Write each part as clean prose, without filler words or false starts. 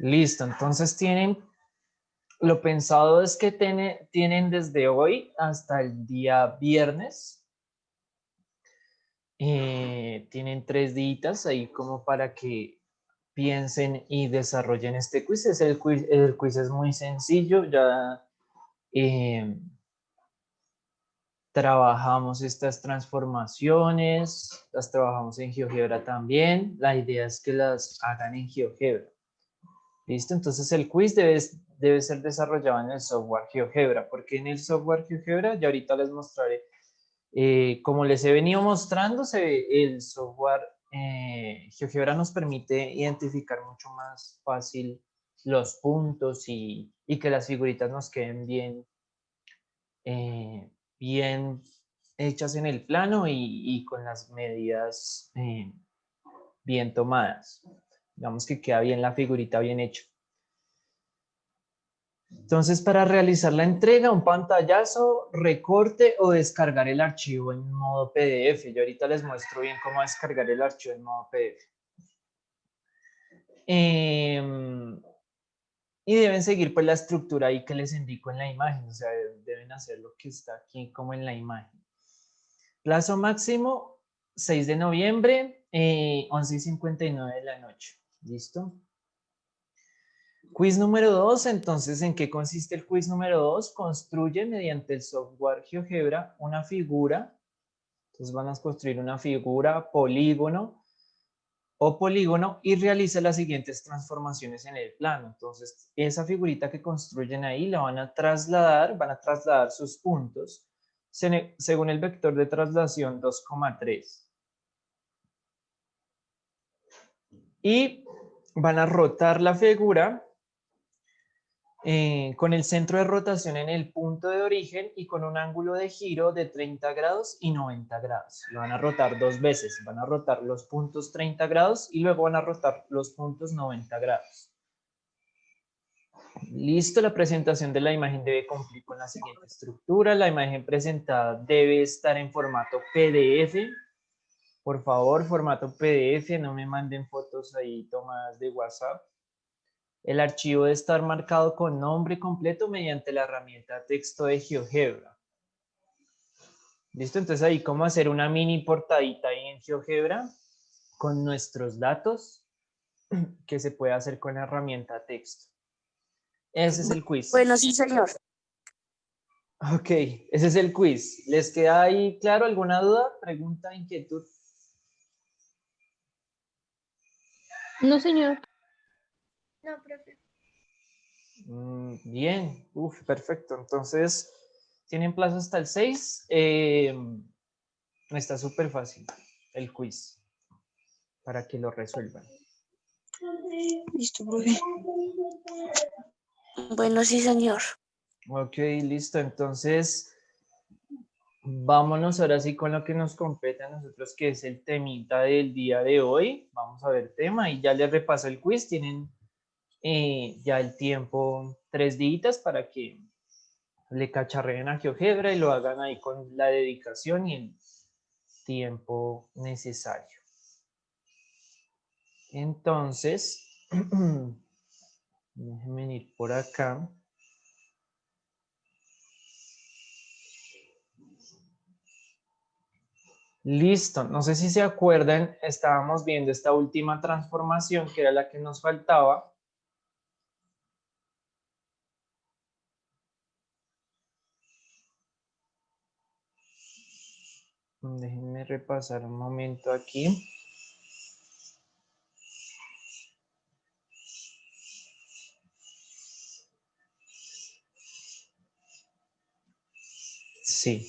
Listo, entonces lo pensado es que tienen desde hoy hasta el día viernes. Tienen 3 días ahí como para que piensen y desarrollen este quiz. El quiz es muy sencillo, ya eh, trabajamos estas transformaciones, las trabajamos en GeoGebra también. La idea es que las hagan en GeoGebra. ¿Listo? Entonces el quiz debe ser desarrollado en el software GeoGebra, porque en el software GeoGebra, ya ahorita les mostraré, como les he venido mostrando, el software GeoGebra nos permite identificar mucho más fácil los puntos y que las figuritas nos queden bien hechas en el plano y con las medidas bien tomadas. Digamos que queda bien la figurita bien hecha. Entonces, para realizar la entrega, un pantallazo, recorte o descargar el archivo en modo PDF. Yo ahorita les muestro bien cómo descargar el archivo en modo PDF. Y deben seguir pues la estructura ahí que les indico en la imagen, o sea, deben hacer lo que está aquí como en la imagen. Plazo máximo, 6 de noviembre, 11:59 de la noche. ¿Listo? Quiz número 2, entonces, ¿en qué consiste el quiz número 2? Construye mediante el software GeoGebra una figura. Entonces van a construir una figura, polígono o polígono y realiza las siguientes transformaciones en el plano. Entonces, esa figurita que construyen ahí la van a trasladar sus puntos según el vector de traslación 2,3. Y van a rotar la figura con el centro de rotación en el punto de origen y con un ángulo de giro de 30 grados y 90 grados. Lo van a rotar 2 veces. Van a rotar los puntos 30 grados y luego van a rotar los puntos 90 grados. Listo, la presentación de la imagen debe cumplir con la siguiente estructura. La imagen presentada debe estar en formato PDF. Por favor, formato PDF, no me manden fotos ahí tomadas de WhatsApp. El archivo debe estar marcado con nombre completo mediante la herramienta texto de GeoGebra. ¿Listo? Entonces ahí cómo hacer una mini portadita ahí en GeoGebra con nuestros datos que se puede hacer con la herramienta texto. Ese es el quiz. Bueno, sí, señor. Ok, ese es el quiz. ¿Les queda ahí claro alguna duda, pregunta, inquietud? No, señor. No, profe. Bien, perfecto. Entonces, tienen plazo hasta el 6. Está súper fácil el quiz para que lo resuelvan. Listo, profe. Bueno, sí, señor. Ok, listo. Entonces, vámonos ahora sí con lo que nos compete a nosotros, que es el temita del día de hoy. Vamos a ver tema y ya les repaso el quiz. Tienen ya el tiempo 3 días para que le cacharreen a GeoGebra y lo hagan ahí con la dedicación y el tiempo necesario. Entonces, déjenme ir por acá. Listo, no sé si se acuerdan, estábamos viendo esta última transformación que era la que nos faltaba. Déjenme repasar un momento aquí. Sí.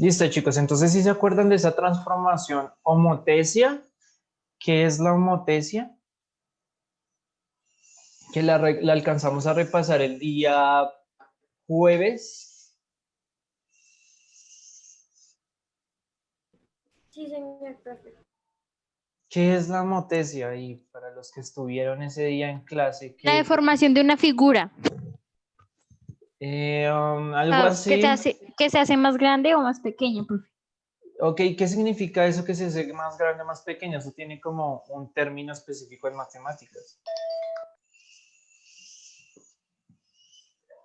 Listo, chicos. Entonces, ¿sí se acuerdan de esa transformación homotesia? ¿Qué es la homotesia? Que la alcanzamos a repasar el día jueves. Sí, señor, profe. ¿Qué es la homotesia? Y para los que estuvieron ese día en clase, La ¿qué? deformación de una figura. Algo así. Que se hace más grande o más pequeña, profe. Ok, ¿qué significa eso que se hace más grande o más pequeño? Eso tiene como un término específico en matemáticas.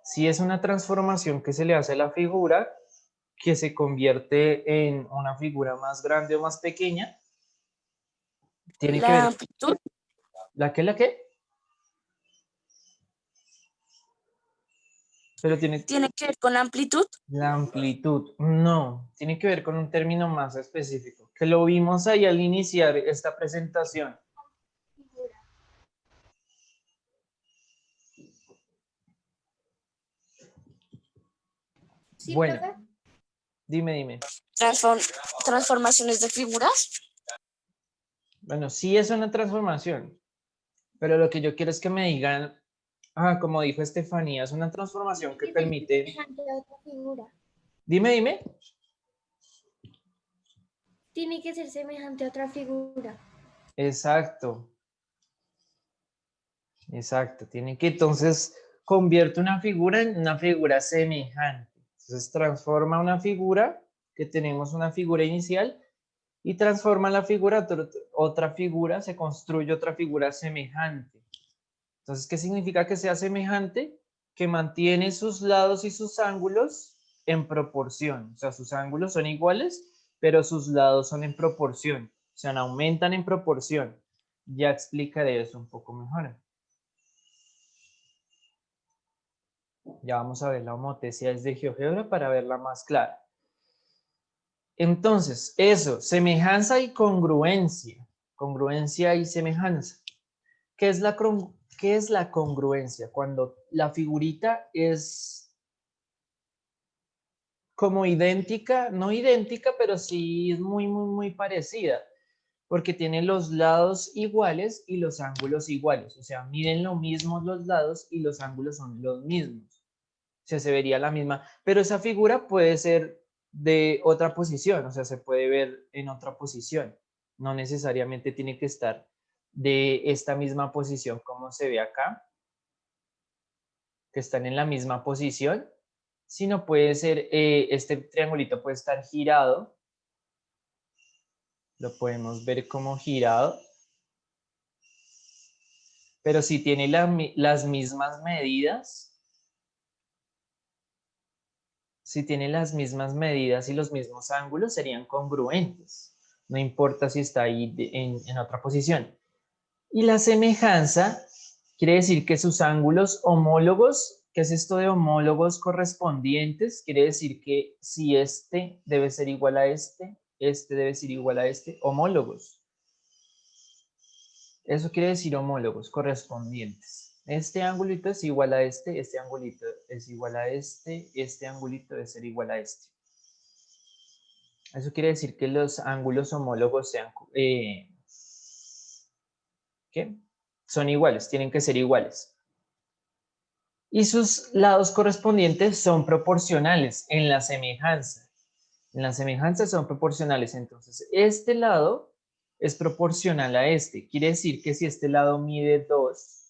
Si es una transformación que se le hace a la figura, que se convierte en una figura más grande o más pequeña, tiene que La ver. amplitud ¿La qué? ¿La qué? Pero tiene tiene que ver con la amplitud. la amplitud. No, tiene que ver con un término más específico, que lo vimos ahí al iniciar esta presentación. Sí, Bueno, profe. dime. Transformaciones de figuras. Bueno, sí es una transformación, pero lo que yo quiero es que me digan, como dijo Estefanía, es una transformación que permite. Semejante a otra figura. Dime. Tiene que ser semejante a otra figura. Exacto. Tiene que entonces convierte una figura en una figura semejante. Entonces transforma una figura, que tenemos una figura inicial, y transforma la figura, otra figura, se construye otra figura semejante. Entonces, ¿qué significa que sea semejante? Que mantiene sus lados y sus ángulos en proporción. O sea, sus ángulos son iguales, pero sus lados son en proporción. O sea, aumentan en proporción. Ya explicaré eso un poco mejor. Ya vamos a ver la homotesia desde GeoGebra para verla más clara. Entonces, eso, semejanza y congruencia. Congruencia y semejanza. ¿Qué es la congruencia? Cuando la figurita es como idéntica, no idéntica, pero sí es muy parecida, porque tiene los lados iguales y los ángulos iguales. O sea, miden lo mismo los lados y los ángulos son los mismos. O sea, se vería la misma, pero esa figura puede ser de otra posición, o sea, se puede ver en otra posición. No necesariamente tiene que estar de esta misma posición como se ve acá, que están en la misma posición, sino puede ser, este triangulito puede estar girado, lo podemos ver como girado, pero si tiene las mismas medidas, si tiene las mismas medidas y los mismos ángulos, serían congruentes. No importa si está ahí en otra posición. Y la semejanza quiere decir que sus ángulos homólogos, ¿qué es esto de homólogos correspondientes? Quiere decir que si este debe ser igual a este debe ser igual a este, homólogos. Eso quiere decir homólogos correspondientes. Este angulito es igual a este angulito es igual a este angulito debe ser igual a este. Eso quiere decir que los ángulos homólogos sean, ¿qué? Son iguales, tienen que ser iguales. Y sus lados correspondientes son proporcionales en la semejanza. En la semejanza son proporcionales, entonces este lado es proporcional a este. Quiere decir que si este lado mide 2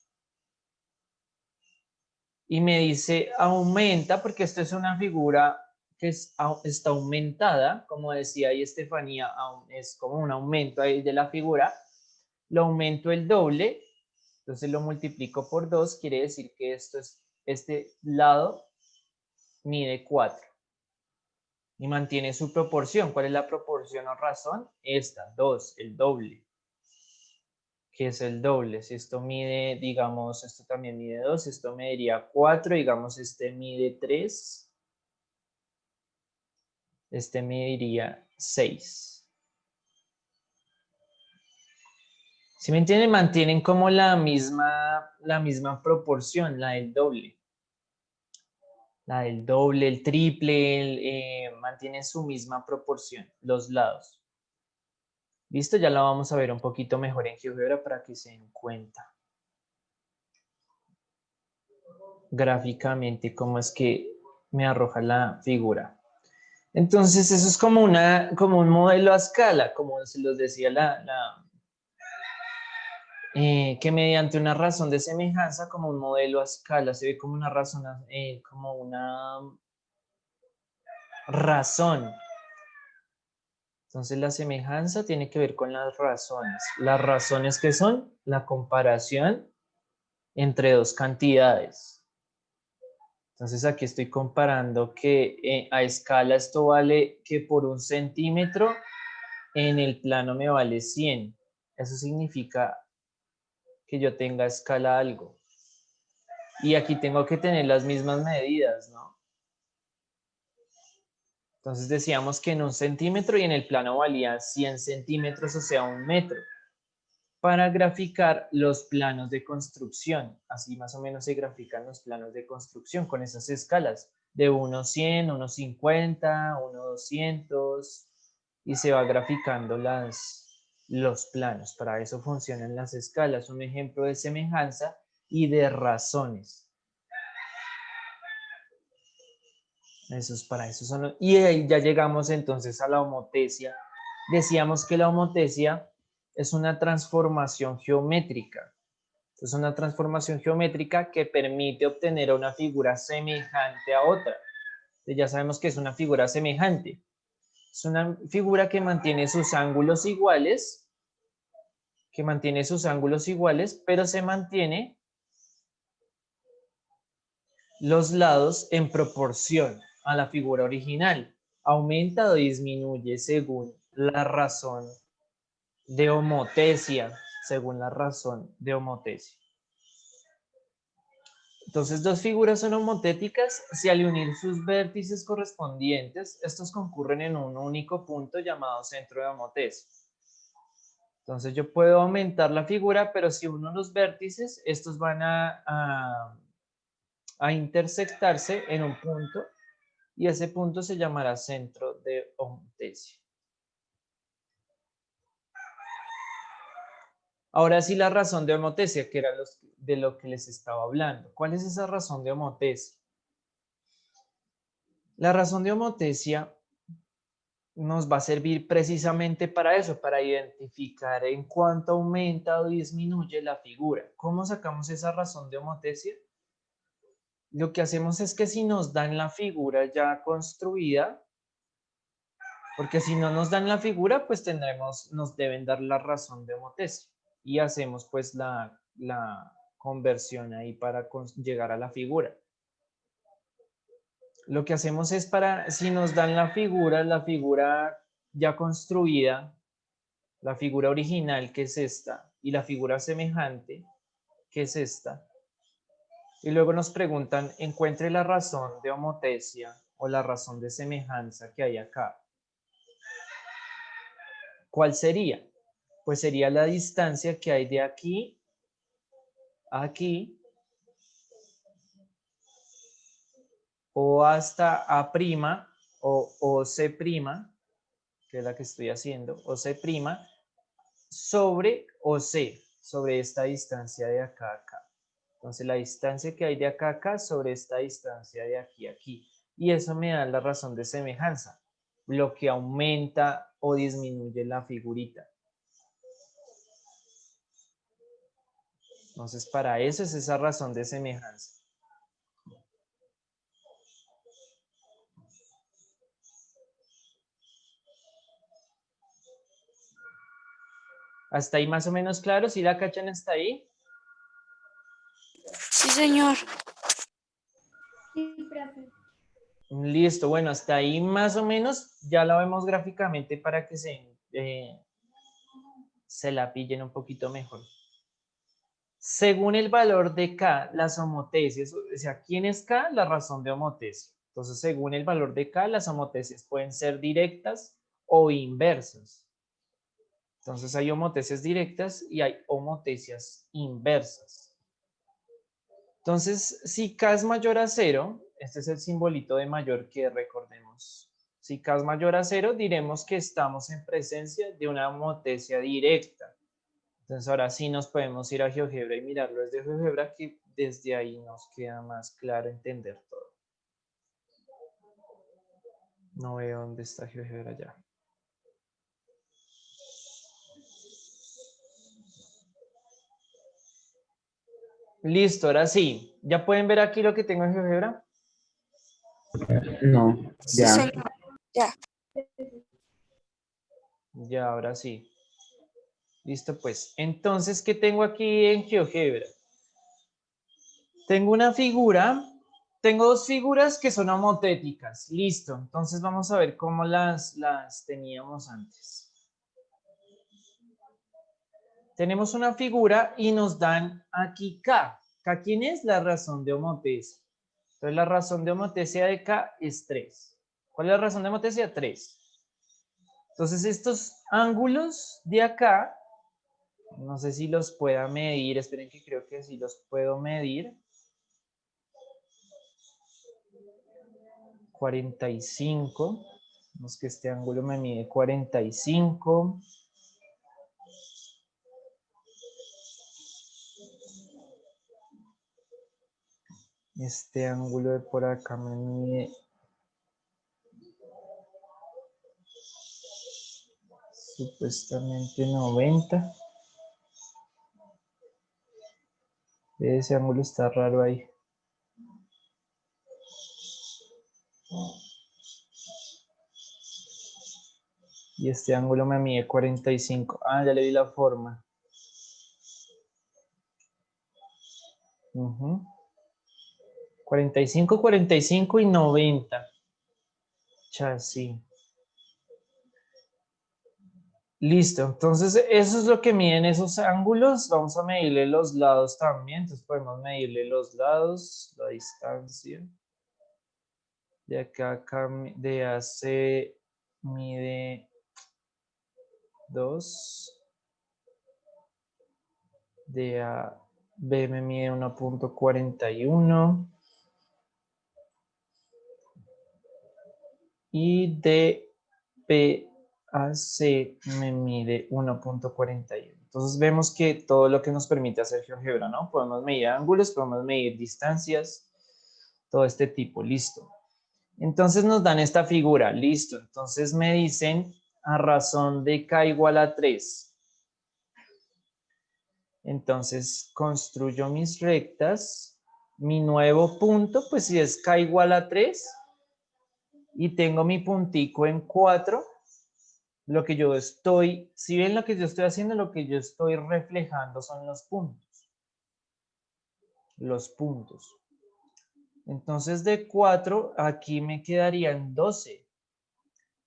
y me dice aumenta, porque esto es una figura que está aumentada, como decía ahí Estefanía, es como un aumento ahí de la figura, lo aumento el doble, entonces lo multiplico por 2, quiere decir que este lado mide 4 y mantiene su proporción. ¿Cuál es la proporción o razón? Esta, 2, el doble. ¿Qué es el doble? Si esto mide, digamos, esto también mide 2, esto mediría 4, digamos, este mide 3, este mediría 6. ¿Sí me entienden? Mantienen como la misma proporción, la del doble. La del doble, el triple, mantienen su misma proporción, los lados. Listo, ya la vamos a ver un poquito mejor en GeoGebra para que se den cuenta gráficamente cómo es que me arroja la figura. Entonces, eso es como un modelo a escala, como se los decía que mediante una razón de semejanza, como un modelo a escala, se ve como una razón, como una razón. Entonces la semejanza tiene que ver con las razones. Las razones que son la comparación entre dos cantidades. Entonces aquí estoy comparando que a escala esto vale que por 1 centímetro en el plano me vale 100. Eso significa que yo tenga a escala algo. Y aquí tengo que tener las mismas medidas, ¿no? Entonces decíamos que en 1 centímetro y en el plano valía 100 centímetros, o sea, 1 metro. Para graficar los planos de construcción, así más o menos se grafican los planos de construcción con esas escalas de 1 a 100, 1 a 50, 1 a 200 y se va graficando los planos. Para eso funcionan las escalas, un ejemplo de semejanza y de razones. Para eso son y ahí ya llegamos entonces a la homotesia. Decíamos que la homotesia es una transformación geométrica. Es una transformación geométrica que permite obtener una figura semejante a otra. Entonces ya sabemos que es una figura semejante. Es una figura que mantiene sus ángulos iguales, pero se mantiene los lados en proporción a la figura original. Aumenta o disminuye según la razón de homotesia, Entonces, dos figuras son homotéticas si al unir sus vértices correspondientes, estos concurren en un único punto llamado centro de homotesia. Entonces, yo puedo aumentar la figura, pero si uno los vértices, estos van a intersectarse en un punto y ese punto se llamará centro de homotesia. Ahora sí, la razón de homotesia, que era de lo que les estaba hablando. ¿Cuál es esa razón de homotesia? La razón de homotesia nos va a servir precisamente para eso, para identificar en cuánto aumenta o disminuye la figura. ¿Cómo sacamos esa razón de homotesia? Lo que hacemos es que si nos dan la figura ya construida, porque si no nos dan la figura, pues nos deben dar la razón de homotesia y hacemos pues la conversión ahí para llegar a la figura. Lo que hacemos es si nos dan la figura ya construida, la figura original que es esta y la figura semejante que es esta, y luego nos preguntan, encuentre la razón de homotesia o la razón de semejanza que hay acá. ¿Cuál sería? Pues sería la distancia que hay de aquí a aquí o hasta A' o C', que es la que estoy haciendo, o C', sobre OC, sobre esta distancia de acá a acá. Entonces la distancia que hay de acá a acá sobre esta distancia de aquí a aquí. Y eso me da la razón de semejanza, lo que aumenta o disminuye la figurita. Entonces para eso es esa razón de semejanza. ¿Hasta ahí más o menos claro? ¿Sí la cachan hasta ahí? Sí, señor. Sí, profe. Listo, bueno, hasta ahí más o menos ya la vemos gráficamente para que se la pillen un poquito mejor. Según el valor de K, las homotesias, o sea, ¿quién es K? La razón de homotesia. Entonces, según el valor de K, las homotesias pueden ser directas o inversas. Entonces, hay homotesias directas y hay homotesias inversas. Entonces, si K es mayor a 0, este es el simbolito de mayor que recordemos. Si K es mayor a 0, diremos que estamos en presencia de una homotesia directa. Entonces, ahora sí nos podemos ir a GeoGebra y mirarlo desde GeoGebra, que desde ahí nos queda más claro entender todo. No veo dónde está GeoGebra ya. Listo, ahora sí. ¿Ya pueden ver aquí lo que tengo en GeoGebra? No, Sí, ya. señor. Ya. Ya, ahora sí. Listo, pues. Entonces, ¿qué tengo aquí en GeoGebra? Tengo una figura, tengo dos figuras que son homotéticas. Listo, entonces vamos a ver cómo las teníamos antes. Tenemos una figura y nos dan aquí K. ¿K quién es? La razón de homotecia. Entonces la razón de homotecia de K es 3. ¿Cuál es la razón de homotecia? 3. Entonces estos ángulos de acá, no sé si los pueda medir, esperen que creo que sí los puedo medir. 45. Vemos que este ángulo me mide 45. Este ángulo de por acá me mide supuestamente 90. Ese ángulo está raro ahí. Y este ángulo me mide 45. Ah, ya le di la forma. 45, 45 y 90. Ya, sí. Listo, entonces eso es lo que miden esos ángulos. Vamos a medirle los lados también. Entonces podemos medirle los lados, la distancia. De acá, de AC mide 2. De A, B me mide 1.41. Y de B a C me mide 1.41. Entonces vemos que todo lo que nos permite hacer GeoGebra, ¿no? Podemos medir ángulos, podemos medir distancias, todo este tipo, listo. Entonces nos dan esta figura, listo. Entonces me dicen a razón de K igual a 3. Entonces construyo mis rectas. Mi nuevo punto, pues si es K igual a 3 y tengo mi puntico en 4, lo que yo estoy, si ven lo que yo estoy haciendo, lo que yo estoy reflejando son los puntos. Los puntos. Entonces de 4 aquí me quedarían 12.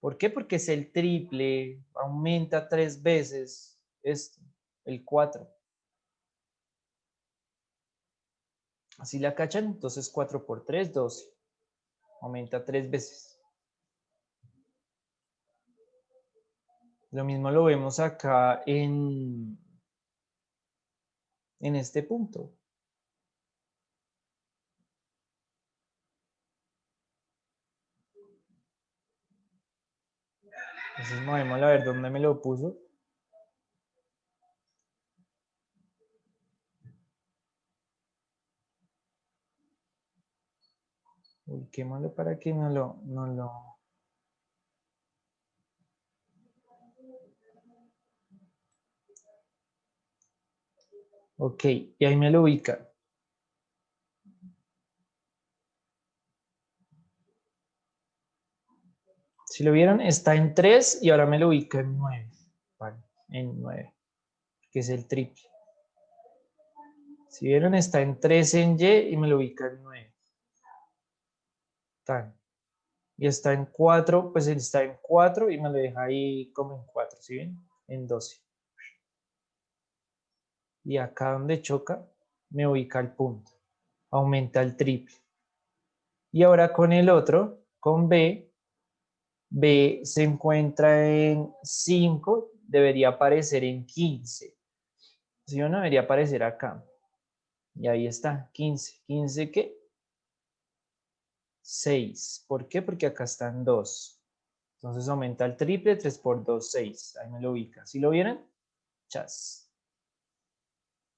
¿Por qué? Porque es el triple, aumenta 3 veces esto, el 4. Así la cachan, entonces 4 por 3, 12. Aumenta 3 veces. Lo mismo lo vemos acá en este punto. Entonces movemos a ver dónde me lo puso. Ubiquémoslo para que no lo... Ok, y ahí me lo ubica. Si lo vieron, está en 3 y ahora me lo ubica en 9. Vale, en 9, que es el triple. Si vieron, está en 3 en Y y me lo ubica en 9. Tan. Y está en 4, pues está en 4 y me lo deja ahí como en 4, ¿sí ven? En 12. Y acá donde choca, me ubica el punto. Aumenta el triple. Y ahora con el otro, con B, B se encuentra en 5, debería aparecer en 15. ¿Sí o no? Debería aparecer acá. Y ahí está, 15. ¿15 qué? 6. ¿Por qué? Porque acá están 2. Entonces aumenta el triple, 3 por 2, 6. Ahí me lo ubica. ¿Sí lo vieron? Chas.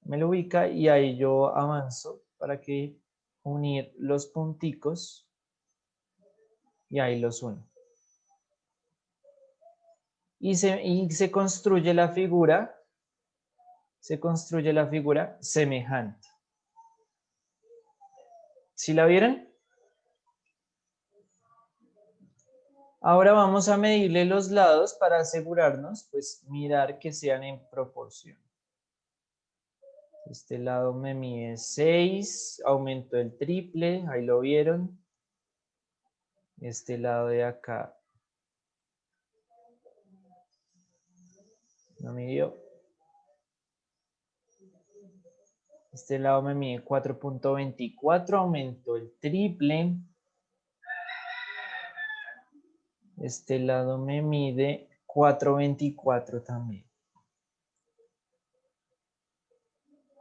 Me lo ubica y ahí yo avanzo para que unir los punticos y ahí los uno. Y se construye la figura semejante. ¿Sí la vieron? Ahora vamos a medirle los lados para asegurarnos, pues mirar que sean en proporción. Este lado me mide 6, aumento el triple, ahí lo vieron. Este lado de acá no midió. Este lado me mide 4.24, aumento el triple. Este lado me mide 4.24 también.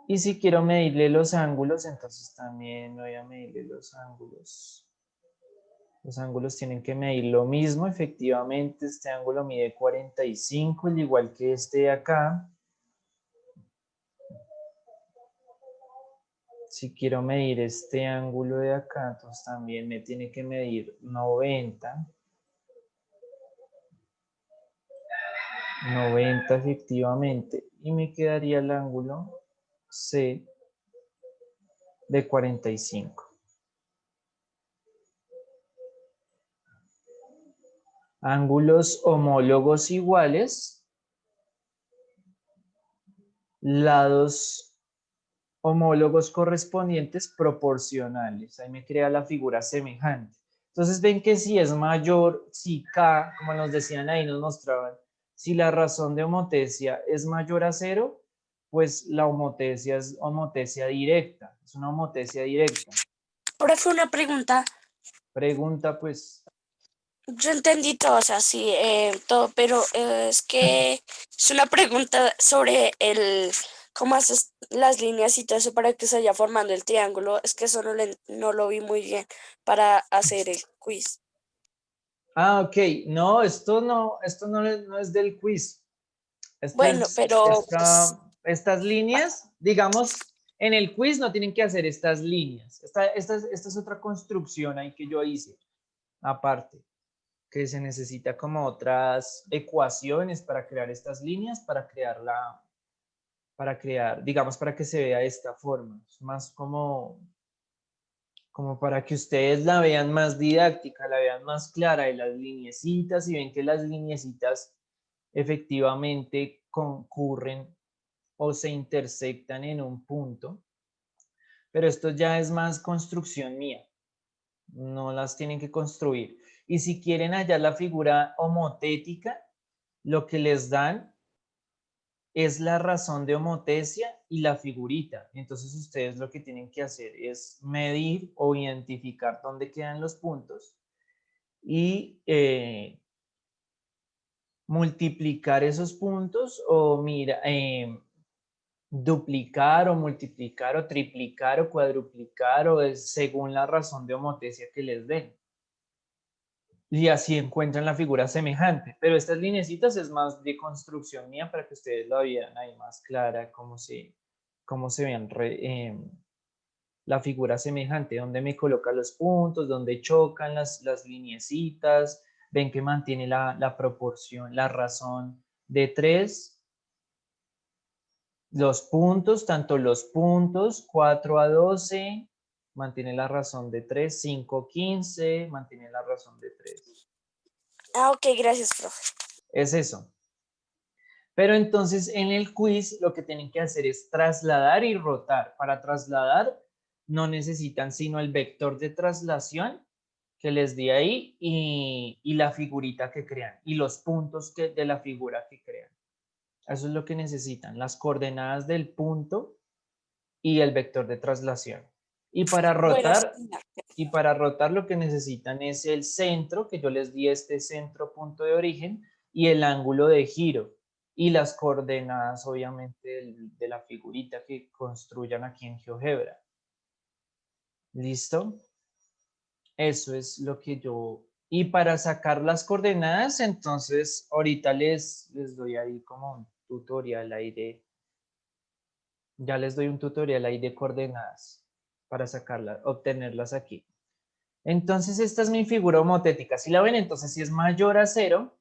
Y si quiero medirle los ángulos, entonces también voy a medirle los ángulos. Los ángulos tienen que medir lo mismo, efectivamente. Este ángulo mide 45, al igual que este de acá. Si quiero medir este ángulo de acá, entonces también me tiene que medir 90. 90 efectivamente. Y me quedaría el ángulo C de 45. Ángulos homólogos iguales. Lados homólogos correspondientes proporcionales. Ahí me crea la figura semejante. Entonces ven que si es mayor, si K, como nos decían ahí, nos mostraban, si la razón de homotecia es mayor a 0, pues la homotecia es homotecia directa. Es una homotecia directa. Profe, una pregunta. Pregunta pues. Yo entendí todo, o sea, sí, todo, pero es que es una pregunta sobre cómo haces las líneas y todo eso para que se vaya formando el triángulo. Es que eso no lo vi muy bien para hacer el quiz. Ah, ok. No, esto no es del quiz. Bueno, pero pues, Estas líneas, digamos, en el quiz no tienen que hacer estas líneas. Esta es otra construcción ahí que yo hice, aparte, que se necesita como otras ecuaciones para crear estas líneas, digamos, para que se vea de esta forma. Es más como para que ustedes la vean más didáctica, la vean más clara de las lineecitas y ven que las lineecitas efectivamente concurren o se intersectan en un punto, pero esto ya es más construcción mía, no las tienen que construir. Y si quieren hallar la figura homotética, lo que les dan es la razón de homotecia y la figurita. Entonces ustedes lo que tienen que hacer es medir o identificar dónde quedan los puntos y multiplicar esos puntos o duplicar o multiplicar o triplicar o cuadruplicar o según la razón de homotecia que les den. Y así encuentran la figura semejante. Pero estas lineecitas es más de construcción mía para que ustedes la vean ahí más clara, cómo se vean la figura semejante, donde me coloca los puntos, donde chocan las lineecitas. Ven que mantiene la proporción, la razón de 3. Los puntos, tanto los puntos 4 a 12, mantiene la razón de 3, 5, 15, mantiene la razón de 3. ok, gracias, profe. Es eso. Pero entonces en el quiz lo que tienen que hacer es trasladar y rotar. Para trasladar no necesitan sino el vector de traslación que les di ahí y la figurita que crean y los puntos de la figura que crean. Eso es lo que necesitan, las coordenadas del punto y el vector de traslación. Y para Bueno, rotar lo que necesitan es el centro, que yo les di este centro punto de origen, y el ángulo de giro, y las coordenadas obviamente de la figurita que construyan aquí en GeoGebra. ¿Listo? Eso es lo que yo... Y para sacar las coordenadas, entonces ahorita les doy ahí como un tutorial ahí de... Ya les doy un tutorial ahí de coordenadas para sacarlas, obtenerlas aquí. Entonces esta es mi figura homotética. Si la ven, entonces si es mayor a 0,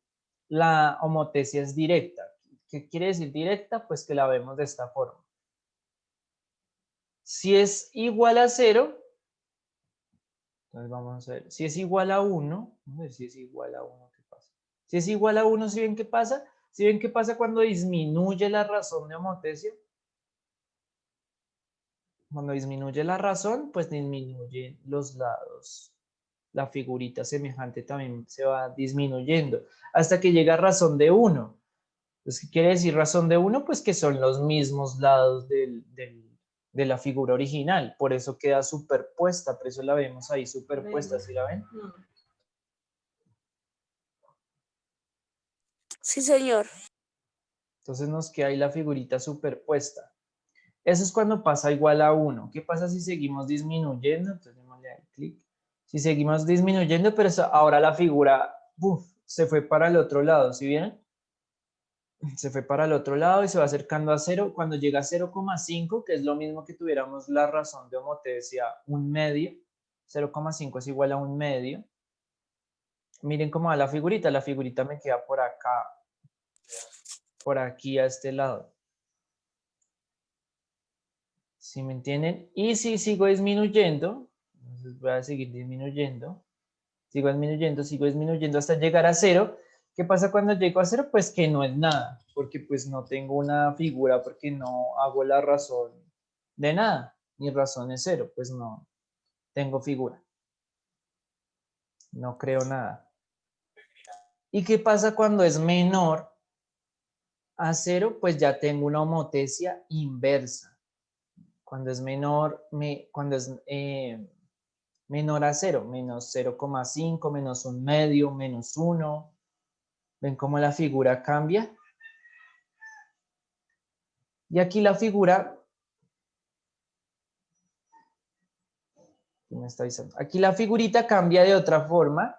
la homotecia es directa. ¿Qué quiere decir directa? Pues que la vemos de esta forma. Si es igual a 0, Entonces vamos a ver, si es igual a 1, vamos a ver si es igual a 1, ¿qué pasa? Si es igual a 1, ¿sí ven qué pasa? ¿Sí ven qué pasa cuando disminuye la razón de homotesia? Cuando disminuye la razón, pues disminuyen los lados. La figurita semejante también se va disminuyendo hasta que llega a razón de 1. Entonces, ¿qué quiere decir razón de 1? Pues que son los mismos lados de la figura original. Por eso queda superpuesta, por eso la vemos ahí superpuesta, ¿sí la ven? Sí, señor. Entonces nos queda ahí la figurita superpuesta. Eso es cuando pasa igual a 1. ¿Qué pasa si seguimos disminuyendo? Entonces démosle ahí clic. Si seguimos disminuyendo, pero ahora la figura se fue para el otro lado, ¿sí vieron? Se fue para el otro lado y se va acercando a 0. Cuando llega a 0,5, que es lo mismo que tuviéramos la razón de homotesia, un medio. 0,5 es igual a un medio. Miren cómo va la figurita. La figurita me queda por acá, por aquí a este lado. ¿Sí me entienden? Y si sigo disminuyendo, entonces voy a seguir disminuyendo. Sigo disminuyendo hasta llegar a 0. ¿Qué pasa cuando llego a 0? Pues que no es nada, porque pues no tengo una figura, porque no hago la razón de nada. Mi razón es 0, pues no tengo figura. No creo nada. ¿Y qué pasa cuando es menor a 0? Pues ya tengo una homotesia inversa. Cuando es menor, menor a 0, menos 0,5, menos un medio, menos 1. ¿Ven cómo la figura cambia? Y aquí la figura, ¿qué me está diciendo? Aquí la figurita cambia de otra forma.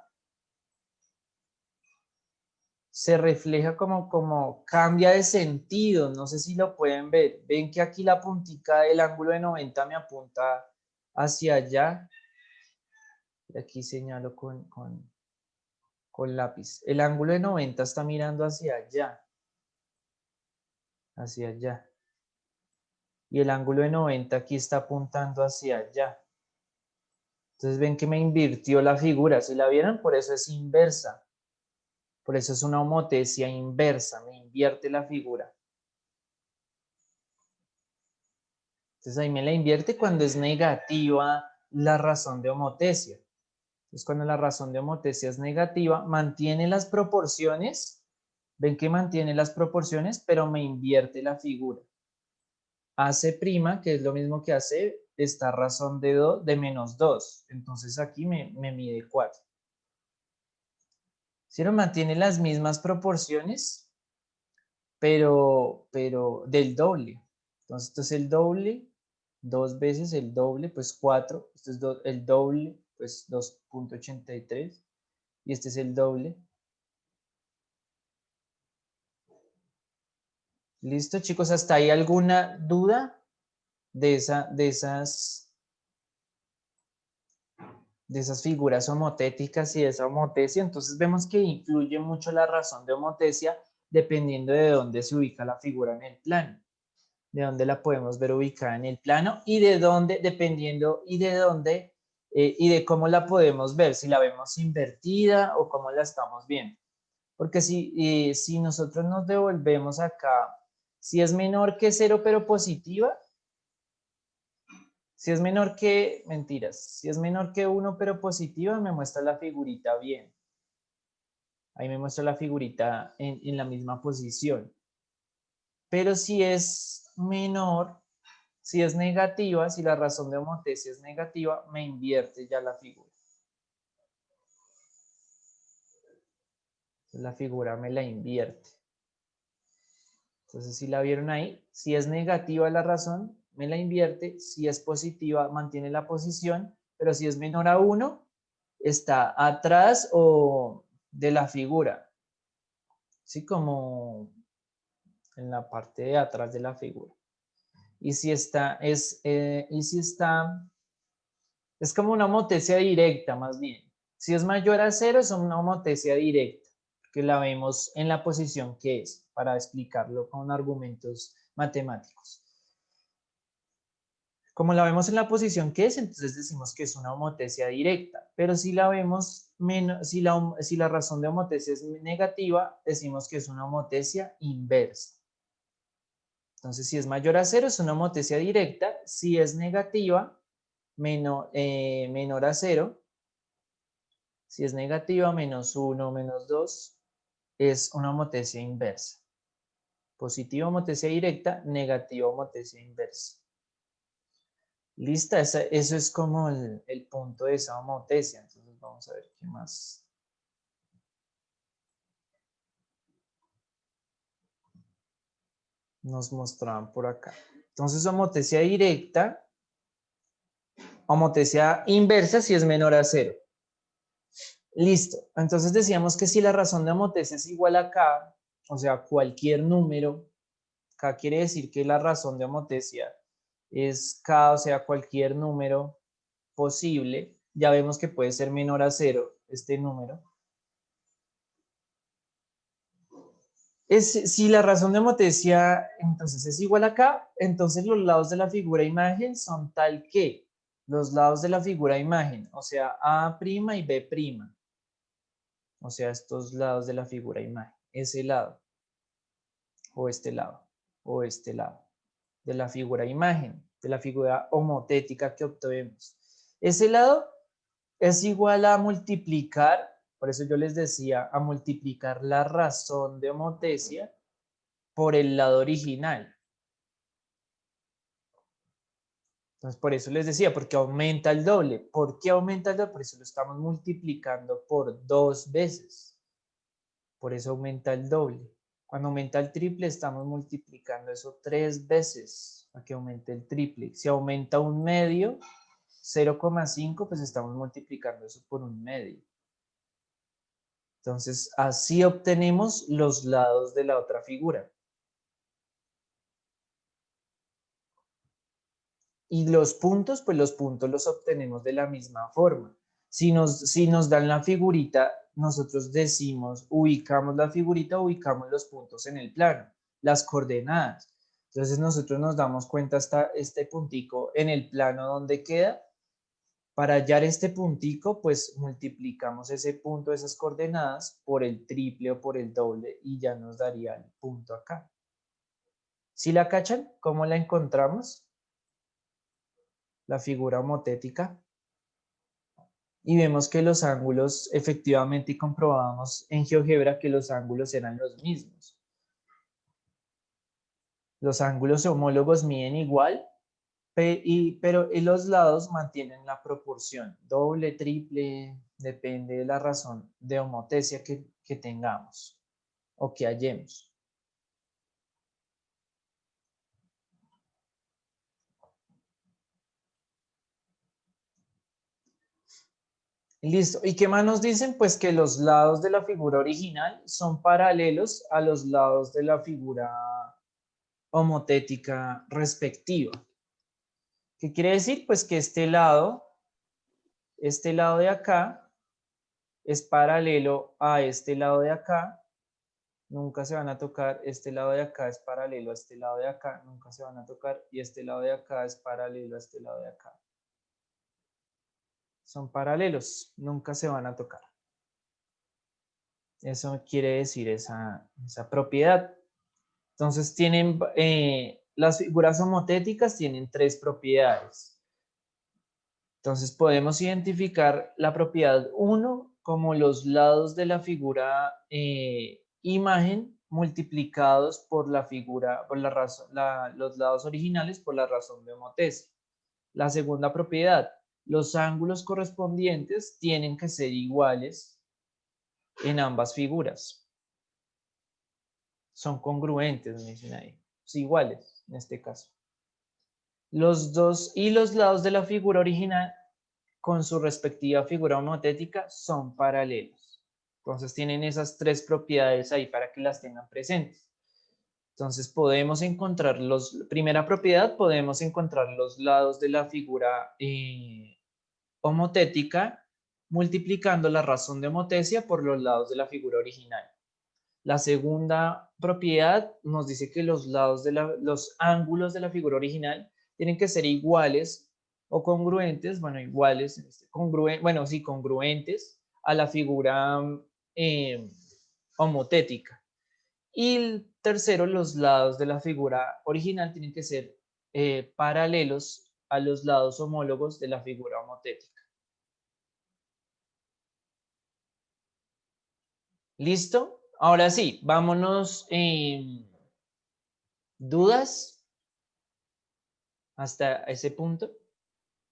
Se refleja como cambia de sentido. No sé si lo pueden ver. Ven que aquí la puntica del ángulo de 90 me apunta hacia allá. Y aquí señalo con lápiz. El ángulo de 90 está mirando hacia allá. Hacia allá. Y el ángulo de 90 aquí está apuntando hacia allá. Entonces ven que me invirtió la figura. ¿Sí la vieron? Por eso es inversa. Por eso es una homotesia inversa. Me invierte la figura. Entonces ahí me la invierte cuando es negativa la razón de homotesia. Entonces cuando la razón de homotesia es negativa, mantiene las proporciones. Ven que mantiene las proporciones, pero me invierte la figura. AC', que es lo mismo que AC, esta razón de menos 2. Entonces aquí me mide 4. Si no mantiene las mismas proporciones, pero del doble. Entonces esto es el doble, 2 veces el doble, pues 4. Esto es el doble, pues 2,83. Y este es el doble. ¿Listo, chicos? ¿Hasta ahí alguna duda de esas figuras homotéticas y de esa homotesia? Entonces vemos que influye mucho la razón de homotesia dependiendo de dónde se ubica la figura en el plano. De dónde la podemos ver ubicada en el plano y de dónde, dependiendo y de dónde y de cómo la podemos ver, si la vemos invertida o cómo la estamos viendo. Porque si nosotros nos devolvemos acá, si es menor que 0 pero positiva, si es menor que, mentiras, si es menor que 1 pero positiva, me muestra la figurita bien. Ahí me muestra la figurita en la misma posición. Pero si es menor, si es negativa, si la razón de homotesia es negativa, me invierte ya la figura. Entonces, la figura me la invierte. Entonces, si la vieron ahí, si es negativa la razón, me la invierte. Si es positiva, mantiene la posición. Pero si es menor a 1, está atrás o de la figura. ¿Sí? Como en la parte de atrás de la figura. Y si está, es como una homotesia directa más bien. Si es mayor a 0, es una homotesia directa, que la vemos en la posición que es, para explicarlo con argumentos matemáticos. Como la vemos en la posición que es, entonces decimos que es una homotecia directa, pero si la vemos menos, si la razón de homotecia es negativa, decimos que es una homotecia inversa. Entonces, si es mayor a 0, es una homotecia directa. Si es negativa, menor a 0, si es negativa, menos 1, menos 2, es una homotecia inversa. Positiva homotecia directa, negativa homotecia inversa. Lista, eso es como el punto de esa homotecia. Entonces vamos a ver qué más. Nos mostraban por acá. Entonces homotecia directa, homotecia inversa si es menor a 0. Listo. Entonces decíamos que si la razón de homotecia es igual a K, o sea, cualquier número, K quiere decir que la razón de homotecia es K, o sea, cualquier número posible. Ya vemos que puede ser menor a 0 este número. Si la razón de homotecia entonces es igual a K, entonces los lados de la figura imagen son tal que los lados de la figura imagen, o sea, A' y B'. O sea, estos lados de la figura imagen, ese lado, o este lado, o este lado, de la figura imagen, de la figura homotética que obtuvimos. Ese lado es igual a multiplicar, por eso yo les decía, a multiplicar la razón de homotecia por el lado original. Entonces, por eso les decía, porque aumenta el doble. ¿Por qué aumenta el doble? Por eso lo estamos multiplicando por 2 veces. Por eso aumenta el doble. Cuando aumenta el triple, estamos multiplicando eso 3 veces para que aumente el triple. Si aumenta un medio, 0,5, pues estamos multiplicando eso por un medio. Entonces, así obtenemos los lados de la otra figura. Y los puntos, pues los puntos los obtenemos de la misma forma. Si nos dan la figurita, nosotros decimos, ubicamos la figurita, ubicamos los puntos en el plano, las coordenadas. Entonces nosotros nos damos cuenta hasta este puntico en el plano donde queda. Para hallar este puntico, pues multiplicamos ese punto, esas coordenadas, por el triple o por el doble y ya nos daría el punto acá. ¿Sí la cachan? ¿Cómo la encontramos? La figura homotética. Y vemos que los ángulos, efectivamente, comprobábamos en GeoGebra que los ángulos eran los mismos. Los ángulos homólogos miden igual, pero los lados mantienen la proporción, doble, triple, depende de la razón de homotecia que tengamos o que hallemos. Listo. ¿Y qué más nos dicen? Pues que los lados de la figura original son paralelos a los lados de la figura homotética respectiva. ¿Qué quiere decir? Pues que este lado de acá es paralelo a este lado de acá, nunca se van a tocar, este lado de acá es paralelo a este lado de acá, nunca se van a tocar, y este lado de acá es paralelo a este lado de acá. Son paralelos, nunca se van a tocar. Eso quiere decir esa propiedad. Entonces tienen, las figuras homotéticas tienen 3 propiedades. Entonces podemos identificar la propiedad 1 como los lados de la figura imagen multiplicados por la figura, por la razón, los lados originales por la razón de homotecia. La segunda propiedad, los ángulos correspondientes tienen que ser iguales en ambas figuras. Son congruentes, me dicen ahí. Son iguales en este caso. Los lados de la figura original con su respectiva figura homotética son paralelos. Entonces tienen esas 3 propiedades ahí para que las tengan presentes. Entonces podemos encontrar primera propiedad, podemos encontrar los lados de la figura homotética multiplicando la razón de homotecia por los lados de la figura original. La segunda propiedad nos dice que los ángulos de la figura original tienen que ser iguales o congruentes, bueno, iguales, bueno, sí, congruentes a la figura homotética. Y el tercero, los lados de la figura original tienen que ser paralelos a los lados homólogos de la figura homotética. ¿Listo? Ahora sí, vámonos. ¿Dudas hasta ese punto?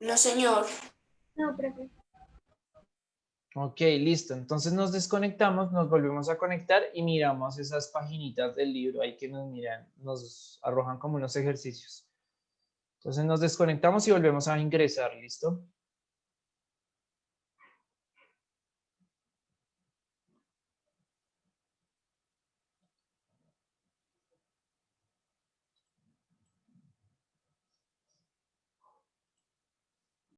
No, señor. No, profe. Ok, listo. Entonces nos desconectamos, nos volvemos a conectar y miramos esas paginitas del libro ahí que nos miran, nos arrojan como unos ejercicios. Entonces nos desconectamos y volvemos a ingresar, ¿listo?